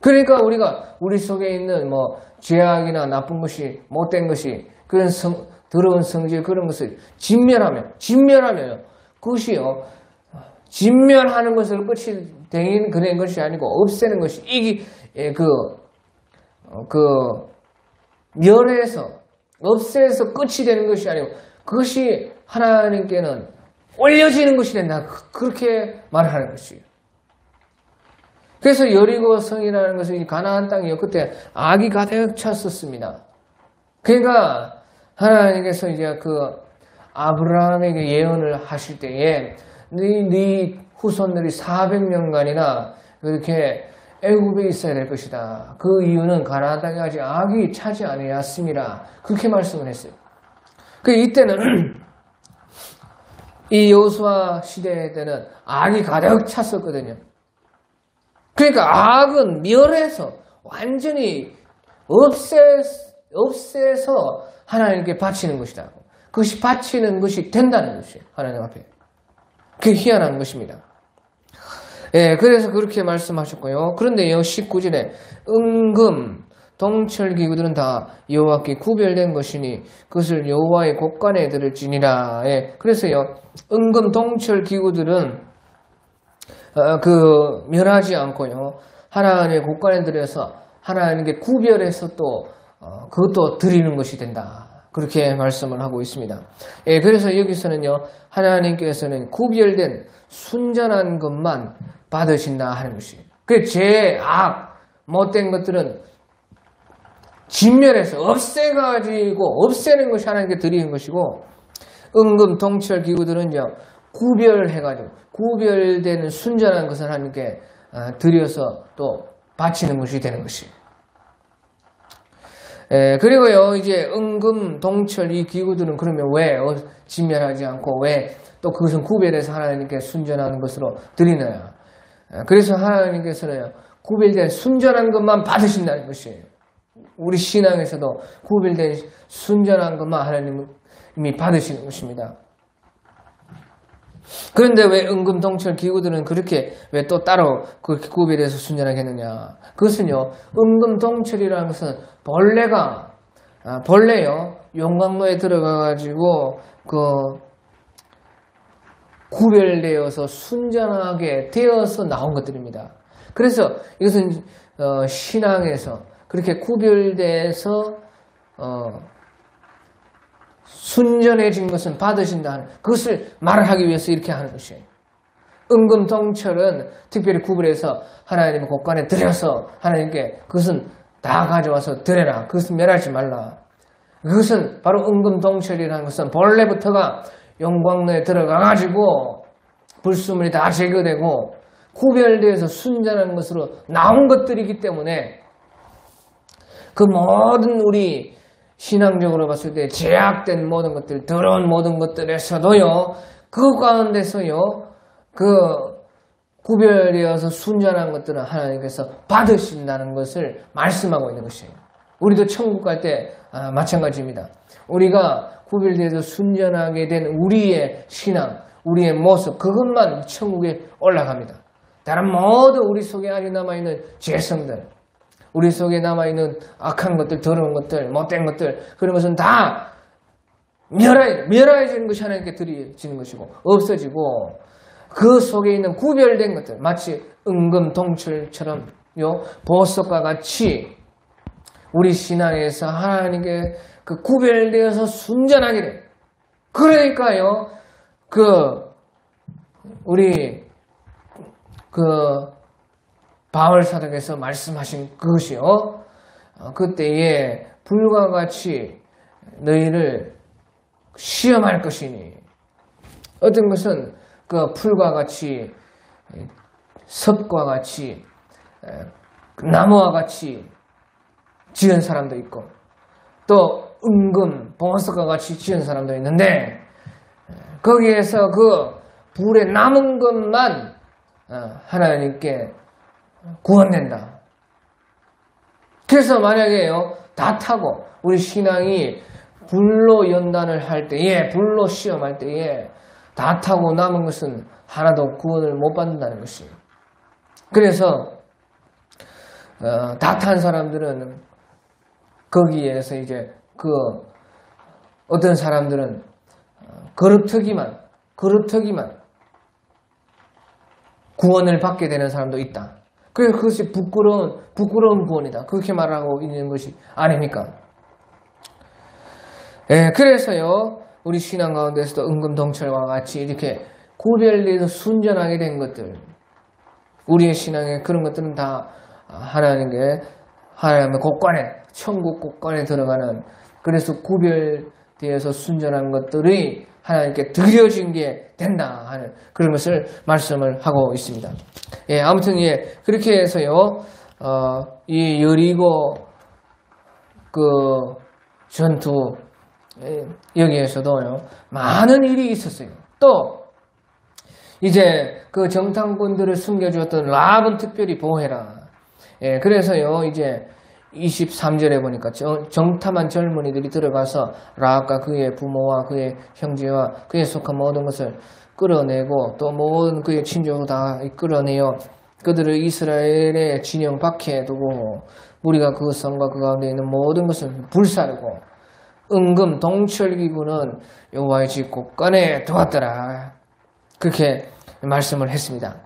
Speaker 1: 그러니까 우리가 우리 속에 있는 죄악이나 나쁜 것이, 못된 것이, 그런 더러운 성질, 그런 것을 진멸하면 그것이요, 진멸하는 것을 끝이 되는 그런 것이 아니고 없애는 것이, 멸해서, 없애서 끝이 되는 것이 아니고 그것이 하나님께는 올려지는 것이 된다. 그렇게 말하는 것이에요. 그래서 여리고 성이라는 것은 이 가나안 땅이요. 그때 악이 가득 찼었습니다. 그러니까 하나님께서 이제 아브라함에게 예언을 하실 때에 네 후손들이 400년간이나 그렇게 애굽에 있어야 될 것이다. 그 이유는 가나안 땅에 아직 악이 차지 아니었습니다. 그렇게 말씀을 했어요. 이때는 이 여호수아 시대 때는 악이 가득 찼었거든요. 그러니까 악은 멸해서 완전히 없애서 하나님께 바치는 것이다. 그것이 바치는 것이 된다는 것이에요. 하나님 앞에. 그게 희한한 것입니다. 그래서 그렇게 말씀하셨고요. 그런데 19절에 은금, 동철기구들은 다 여호와께 구별된 것이니 그것을 여호와의 곳간에 들을지니라. 그래서요, 은금, 동철기구들은 멸하지 않고요, 하나님의 곳간에 들여서 하나님께 구별해서 또 그것도 드리는 것이 된다. 그렇게 말씀을 하고 있습니다. 그래서 여기서는요, 하나님께서는 구별된 순전한 것만 받으신다 하는 것이에요. 그 죄, 악, 못된 것들은 진멸해서 없애가지고 없애는 것이 하나님께 드리는 것이고, 은금, 동철 기구들은 이제 구별해가지고 구별되는 순전한 것을 하나님께 드려서 또 바치는 것이 되는 것이에요. 그리고요, 이제 은금, 동철 이 기구들은 그러면 왜 진멸하지 않고 왜 또 그것은 구별해서 하나님께 순전한 것으로 드리느냐? 그래서 하나님께서는 구별된 순전한 것만 받으신다는 것이에요. 우리 신앙에서도 구별된 순전한 것만 하나님이 받으시는 것입니다. 그런데 왜 은금, 동철 기구들은 그렇게 왜 또 따로 그렇게 구별해서 순전하게 했느냐? 그것은요, 은금, 동철이라는 것은 벌레요, 용광로에 들어가가지고 구별되어서 순전하게 되어서 나온 것들입니다. 그래서 이것은 신앙에서 그렇게 구별돼서 순전해진 것은 받으신다. 그것을 말하기 위해서 이렇게 하는 것이에요. 은금, 동철은 특별히 구별해서 하나님의 곳간에 들여서 하나님께 그것은 다 가져와서 드려라. 그것은 멸하지 말라. 그것은 바로 은금, 동철이라는 것은 벌레부터가 영광로에 들어가가지고 불순물이 다 제거되고 구별되어서 순전한 것으로 나온 것들이기 때문에 그 모든 우리 신앙적으로 봤을 때 제약된 모든 것들, 더러운 모든 것들에서도요, 그 가운데서요, 구별되어서 순전한 것들은 하나님께서 받으신다는 것을 말씀하고 있는 것이에요. 우리도 천국 갈 때 마찬가지입니다. 우리가 구별되어서 순전하게 된 우리의 신앙, 우리의 모습, 그것만 천국에 올라갑니다. 다른 모든 우리 속에 아직 남아있는 죄성들, 우리 속에 남아있는 악한 것들, 더러운 것들, 못된 것들, 그런 것은 다 멸해지는 것이 하나님께 드려지는 것이고, 없어지고, 그 속에 있는 구별된 것들, 마치 은금, 동철처럼요, 보석과 같이 우리 신앙에서 하나님께 구별되어서 순전하게 돼. 그러니까요, 우리 바울 사도께서 말씀하신 그것이요, 그때에 불과 같이 너희를 시험할 것이니, 어떤 것은 그 풀과 같이, 섭과 같이, 나무와 같이 지은 사람도 있고, 또 은금, 보석과 같이 지은 사람도 있는데, 거기에서 그 불에 남은 것만 하나님께 구원된다. 그래서 만약에요, 다 타고 우리 신앙이 불로 연단을 할 때에, 불로 시험할 때에 다 타고 남은 것은 하나도 구원을 못 받는다는 것이에요. 그래서 다 탄 사람들은 거기에서 이제 그 어떤 사람들은 그렇다기만 구원을 받게 되는 사람도 있다. 그래서 그것이 부끄러운 구원이다. 그렇게 말하고 있는 것이 아닙니까? 예, 그래서요, 우리 신앙 가운데서도 은금동철과 같이 이렇게 구별돼서 순전하게 된 것들, 우리의 신앙에 그런 것들은 다 하나님의 곳간에, 천국 곳간에 들어가는, 그래서 구별되어서 순전한 것들이 하나님께 드려진 게 된다 하는 그런 것을 말씀을 하고 있습니다. 예, 아무튼 예, 그렇게 해서요, 이 여리고 그 전투, 여기에서도요, 많은 일이 있었어요. 또 이제 그 정탐꾼들을 숨겨주었던 라합은 특별히 보호해라. 예, 그래서요, 이제 23절에 보니까 정탐한 젊은이들이 들어가서 라합과 그의 부모와 그의 형제와 그에 속한 모든 것을 끌어내고 또 모든 그의 친족을 다 끌어내어 그들을 이스라엘의 진영 밖에 두고 무리가 그 성과 그 가운데 있는 모든 것을 불사르고 은금 동철기구는 여호와의 집 곳간에 두었더라. 그렇게 말씀을 했습니다.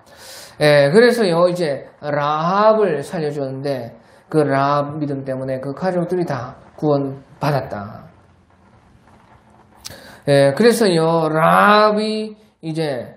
Speaker 1: 예, 그래서요, 이제 라합을 살려줬는데 그 라합 믿음 때문에 그 가족들이 다 구원받았다. 예, 그래서요, 라합이 이제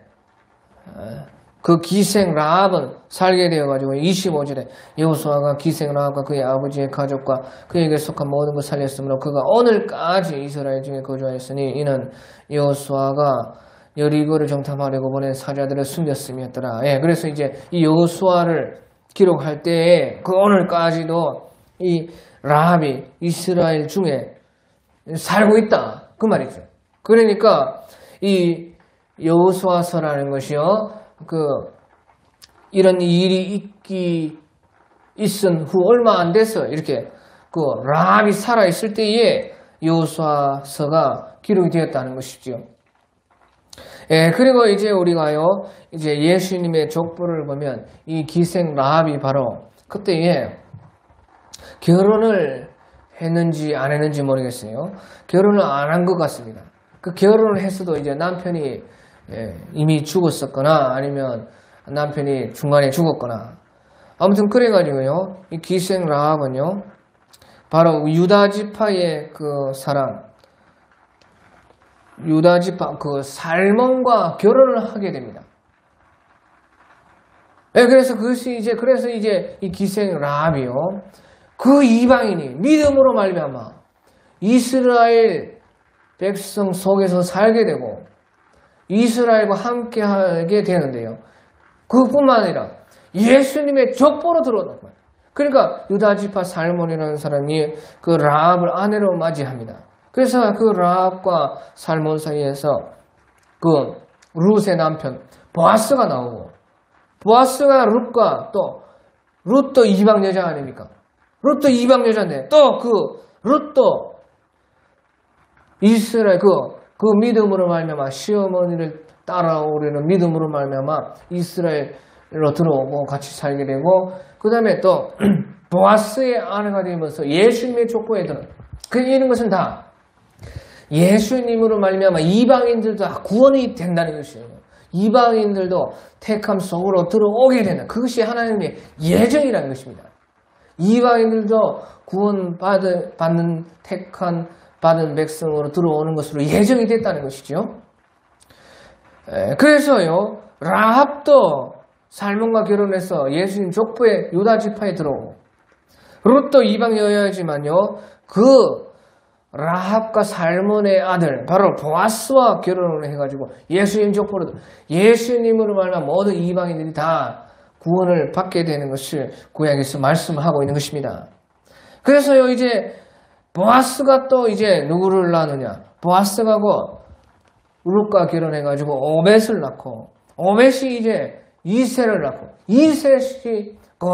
Speaker 1: 그 기생 라합은 살게 되어가지고 25절에 여호수아가 기생 라합과 그의 아버지의 가족과 그에게 속한 모든 것을 살렸으므로 그가 오늘까지 이스라엘 중에 거주하였으니 이는 여호수아가 여리고를 정탐하려고 보낸 사자들을 숨겼음이었더라. 예, 그래서 이제 이 여호수아를 기록할 때에 그 오늘까지도 이 라합이 이스라엘 중에 살고 있다. 그 말이죠. 그러니까 이 여호수아서라는 것이요, 이런 일이 있은 후 얼마 안 돼서 이렇게 그 라합이 살아있을 때에 여호수아서가 기록이 되었다는 것이죠. 예, 그리고 이제 우리가요, 이제 예수님의 족보를 보면 이 기생 라합이 바로 그때에 결혼을 했는지 안 했는지 모르겠어요. 결혼을 안 한 것 같습니다. 그 결혼을 했어도 이제 남편이 이미 죽었었거나 아니면 남편이 중간에 죽었거나 아무튼 그래가지고요, 이 기생 라합은요, 바로 유다 지파의 그 사람, 유다 지파 그 살몬과 결혼을 하게 됩니다. 네, 그래서 이제 이 기생 라합이요, 그 이방인이 믿음으로 말미암아 이스라엘 백성 속에서 살게 되고 이스라엘과 함께 하게 되는데요. 그뿐만 아니라 예수님의 족보로 들어온단 말이에요. 그러니까 유다 지파 살몬이라는 사람이 그 라합을 아내로 맞이합니다. 그래서 그 라합과 살몬 사이에서 그 룻의 남편 보아스가 나오고, 보아스가 룻과 또 룻도 이방 여자 아닙니까? 룻도 이방 여자인데 또 그 룻도 이스라엘 그 믿음으로 말미암아 시어머니를 따라오려는 믿음으로 말미암아 이스라엘로 들어오고 같이 살게 되고, 그 다음에 또 보아스의 아내가 되면서 예수님의 족보에 들어. 이런 것은 다 예수님으로 말미암아 이방인들도 다 구원이 된다는 것이에요. 이방인들도 택함 속으로 들어오게 된다. 그것이 하나님의 예정이라는 것입니다. 이방인들도 구원받는 받은 백성으로 들어오는 것으로 예정이 됐다는 것이죠. 그래서요, 라합도 살몬과 결혼해서 예수님 족보의 유다 지파에 들어오고, 룻도 이방 여자이지만요, 그 라합과 살몬의 아들 바로 보아스와 결혼을 해가지고 예수님 족보로 예수님으로 말하면 모든 이방인들이 다 구원을 받게 되는 것을 구약에서 말씀하고 있는 것입니다. 그래서요 이제 보아스가 또 이제 누구를 낳느냐? 보아스가고 룻과 결혼해가지고 오벳을 낳고 오벳이 이제 이새를 낳고 이새이 그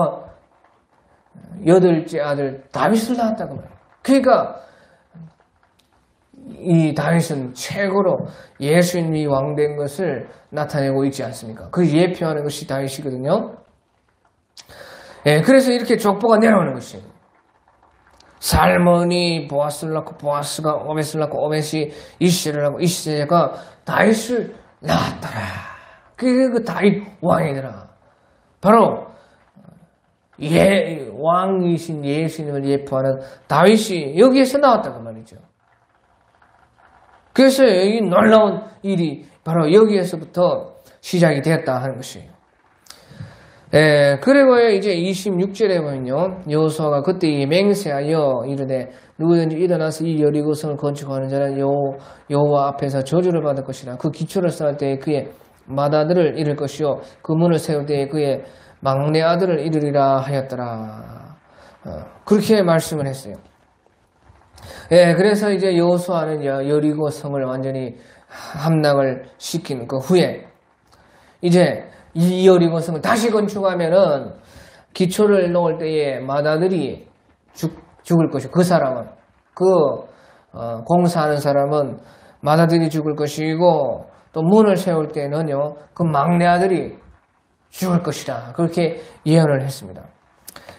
Speaker 1: 여덟째 아들 다윗을 낳았다고 말해요. 그러니까 이 다윗은 최고로 예수님이 왕된 것을 나타내고 있지 않습니까? 그 예표하는 것이 다윗이거든요. 예, 그래서 이렇게 족보가 내려오는 것이에요. 살몬이 보아스를 낳고 보아스가 오벳을 낳고 오벳이 이새를 낳고 이새가 다윗을 낳았더라. 그 다윗 왕이더라. 바로 왕이신 예수님을 예표하는 다윗이 여기에서 나왔다고 말이죠. 그래서 이 놀라운 일이 바로 여기에서부터 시작이 되었다 하는 것이에요. 예, 그리고 이제 26절에 보면요. 여호수아가 그때 맹세하여 이르되 누구든지 일어나서 이 여리고성을 건축하는 자는 여호와 앞에서 저주를 받을 것이라. 그 기초를 쌓을 때에 그의 맏아들을 잃을 것이요 그 문을 세울 때에 그의 막내 아들을 잃으리라 하였더라. 그렇게 말씀을 했어요. 예, 그래서 이제 여호수아는 여리고성을 완전히 함락을 시킨 그 후에 이제 이 여리고성을 다시 건축하면은 기초를 놓을 때에 맏아들이 죽을 것이고 그 사람은 공사하는 사람은 맏아들이 죽을 것이고 또 문을 세울 때는요 그 막내 아들이 죽을 것이다. 그렇게 예언을 했습니다.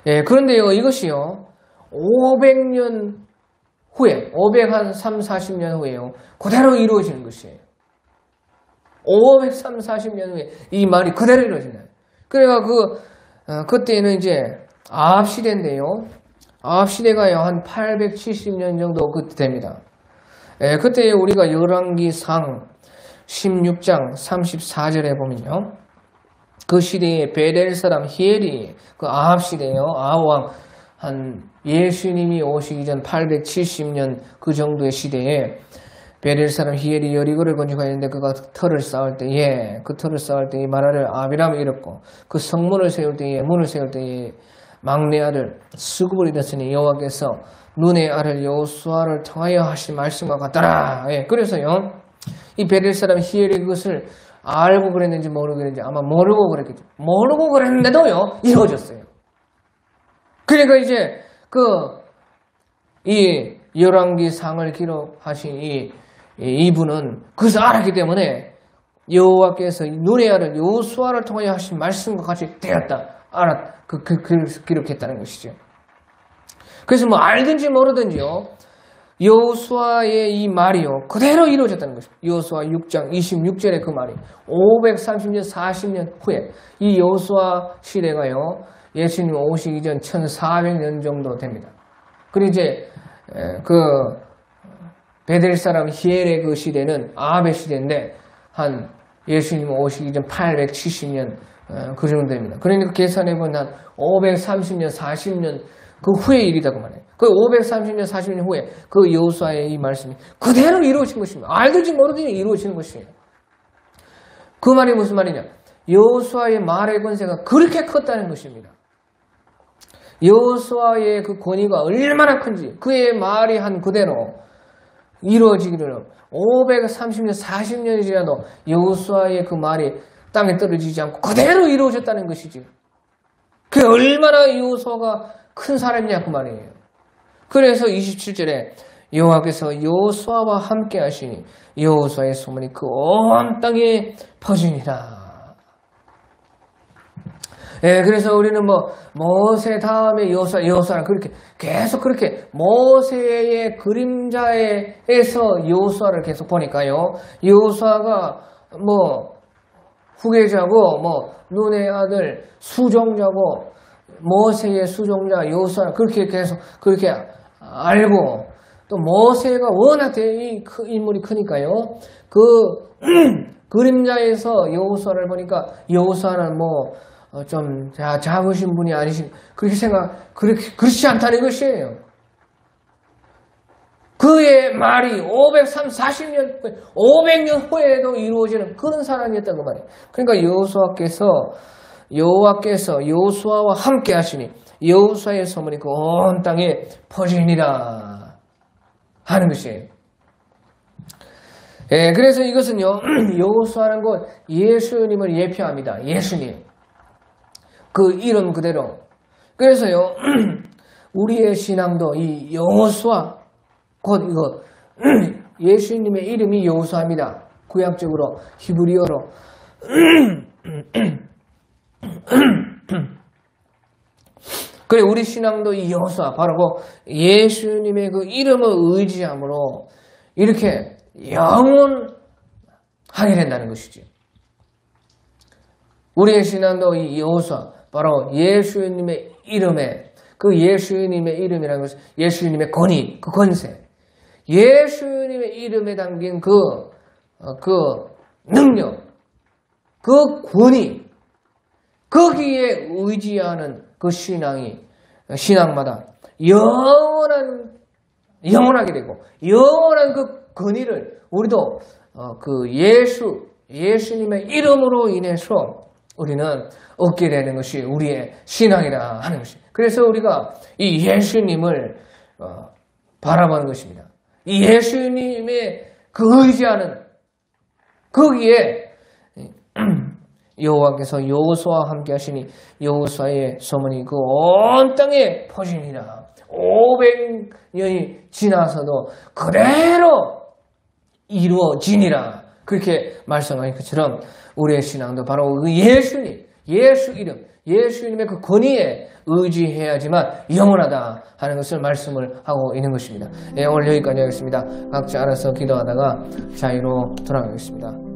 Speaker 1: 예, 그런데요 이것이요 500년 후에 530-40년 후에요 그대로 이루어지는 것이에요. 530-40년 후에 이 말이 그대로 이루어진다. 그러니까 그때는 이제 아합 시대인데요. 아합 시대가요 한 870년 정도 그때 됩니다. 예, 그때 우리가 열왕기상 16장 34절에 보면요. 그 시대에 베델 사람 히엘이 그 아합 시대예요. 아합 왕 한 예수님이 오시기 전 870년 그 정도의 시대에 베델 사람 히엘이 여리고를 건축하였는데 그가 터를 쌓을 때에 그 터를 쌓을 때에 맏아들 아비람을 잃었고 그 성문을 세울 때에 문을 세울 때에 막내 아들 수굽을 잃었으니 여호와께서 눈의 아들 여호수아를 통하여 하신 말씀과 같더라. 예, 그래서요 이 베델 사람 히엘이 그것을 알고 그랬는지 모르고 그랬는지 아마 모르고 그랬겠죠. 모르고 그랬는데도요 이루어졌어요. 그러니까 이제 이 열왕기상을 기록하신 이분은 그것을 알았기 때문에 여호와께서 눈의 아들 여호수아를 통하여 하신 말씀과 같이 되었다. 기록했다는 것이죠. 그래서 뭐 알든지 모르든지요. 여호수아의 이 말이요. 그대로 이루어졌다는 것입니다. 여호수아 6장 26절에 그 말이 530년 40년 후에 이 여호수아 시대가요. 예수님 오시기 전 1400년 정도 됩니다. 그리고 이제 베델 사람 히엘의 그 시대는 아합의 시대인데 한 예수님 오시기 전 870년 그 정도 됩니다. 그러니까 계산해보면 한 530년 40년 그 후의 일이다고 말해요. 그 530년 40년 후에 그 여호수아의 이 말씀이 그대로 이루어진 것입니다. 알든지 모르든지 이루어지는 것이에요. 그 말이 무슨 말이냐? 여호수아의 말의 권세가 그렇게 컸다는 것입니다. 여호수아의 그 권위가 얼마나 큰지 그의 말이 한 그대로 이루어지기를 530년 40년이 지나도 여호수아의 그 말이 땅에 떨어지지 않고 그대로 이루어졌다는 것이지. 그게 얼마나 여호수아가 큰 사람이냐 그 말이에요. 그래서 27절에 여호와께서 여호수아와 함께 하시니 여호수아의 소문이 그 온 땅에 퍼지니라. 예, 그래서 우리는 모세 다음에 여호수아는 그렇게 계속 그렇게 모세의 그림자에서 여호수아를 계속 보니까요. 여호수아가 후계자고 눈의 아들 수종자고 모세의 수종자 여호수아 그렇게 계속 그렇게 알고 또 모세가 워낙 인물이 크니까요. 그 그림자에서 여호수아를 보니까 여호수아는 좀 작으신 분이 아니신 그렇지 않다는 것이에요. 그의 말이 40년 후에, 500년 후에도 이루어지는 그런 사람이었다고 말이에요. 그러니까 여호와께서 여호수아와 함께 하시니 여호수아의 소문이 그 온 땅에 퍼지니라 하는 것이에요. 예, 그래서 이것은요, 여호수아라는 것 예수님을 예표합니다. 예수님. 그 이름 그대로. 그래서요, 우리의 신앙도 이 여호수아, 곧 이거, 예수님의 이름이 여호수아입니다. 구약적으로, 히브리어로. 그래, 우리 신앙도 이 여호수아, 바로 그 예수님의 그 이름을 의지함으로 이렇게 영원하게 된다는 것이죠. 우리의 신앙도 이 여호수아, 바로 예수님의 이름에, 그 예수님의 이름이라는 것은 예수님의 권위, 그 권세, 예수님의 이름에 담긴 그 능력, 그 권위, 거기에 의지하는 그 신앙마다 영원하게 되고, 영원한 그 권위를 우리도 예수님의 이름으로 인해서 우리는 얻게 되는 것이 우리의 신앙이라 하는 것입니다. 그래서 우리가 이 예수님을 바라보는 것입니다. 이 예수님의 그 의지하는 거기에 여호와께서 여호수아와 함께 하시니 여호수아의 소문이 그 온 땅에 퍼지니라. 500년이 지나서도 그대로 이루어지니라. 그렇게 말씀하신 것처럼 우리의 신앙도 바로 그 예수님, 예수 이름, 예수님의 그 권위에 의지해야지만 영원하다 하는 것을 말씀을 하고 있는 것입니다. 예, 오늘 여기까지 하겠습니다. 각자 알아서 기도하다가 자유로 돌아가겠습니다.